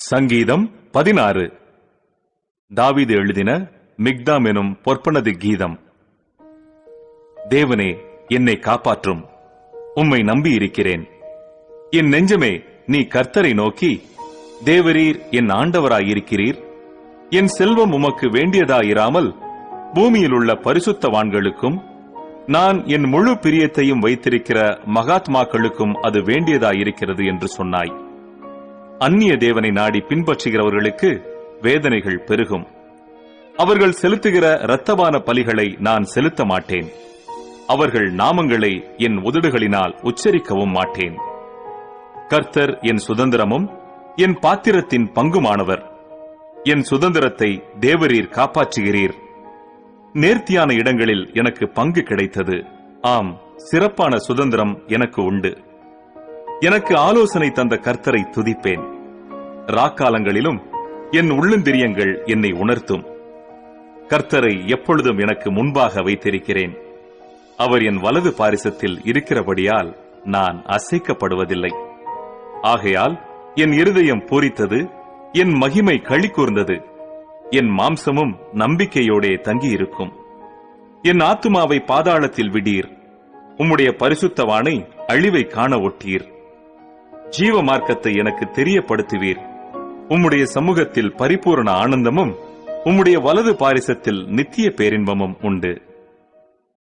சங்கீதம் 16. தாவீது எழுதின மிக்தாம் எனும் பொற்பனது கீதம். தேவனே, என்னை காப்பாற்றும், உம்மை நம்பியிருக்கிறேன். என் நெஞ்சமே, நீ கர்த்தரை நோக்கி, தேவரீர் என் ஆண்டவராயிருக்கிறீர். என் செல்வம் உமக்கு வேண்டியதாயிராமல் பூமியில் உள்ள பரிசுத்தவான்களுக்கும் நான் என் முழு பிரியத்தையும் வைத்திருக்கிற மகாத்மாக்களுக்கும் அது வேண்டியதாயிருக்கிறது என்று சொன்னாய். அந்நிய தேவனை நாடி பின்பற்றுகிறவர்களுக்கு வேதனைகள் பெருகும். அவர்கள் செலுத்துகிற இரத்தபான பலிகளை நான் செலுத்த மாட்டேன். அவர்கள் நாமங்களை என் உதடுகளினால் உச்சரிக்கவும் மாட்டேன். கர்த்தர் என் சுதந்திரமும் என் பாத்திரத்தின் பங்குமானவர். என் சுதந்திரத்தை தேவரீர் காப்பாற்றுகிறீர். நேர்த்தியான இடங்களில் எனக்கு பங்கு கிடைத்தது. ஆம், சிறப்பான சுதந்திரம் எனக்கு உண்டு. எனக்கு ஆலோசனை தந்த கர்த்தரை துதிப்பேன். ராக்காலங்களிலும் என் உள்ளந்திரியங்கள் என்னை உணர்த்தும். கர்த்தரை எப்பொழுதும் எனக்கு முன்பாக வைத்திருக்கிறேன். அவர் என் வலது பாரிசத்தில் இருக்கிறபடியால் நான் அசைக்கப்படுவதில்லை. ஆகையால் என் இருதயம் பூரித்தது, என் மகிமை களி கூர்ந்தது. என் மாம்சமும் நம்பிக்கையோடே தங்கியிருக்கும். என் ஆத்துமாவை பாதாளத்தில் விடீர். உம்முடைய பரிசுத்தவானை அழிவை காண ஒட்டீர். ஜீவ மார்க்கத்தை எனக்கு தெரியப்படுத்துவீர். உம்முடைய சமூகத்தில் பரிபூரண ஆனந்தமும் உம்முடைய வலது பாரிசத்தில் நித்திய பேரின்பமும் உண்டு.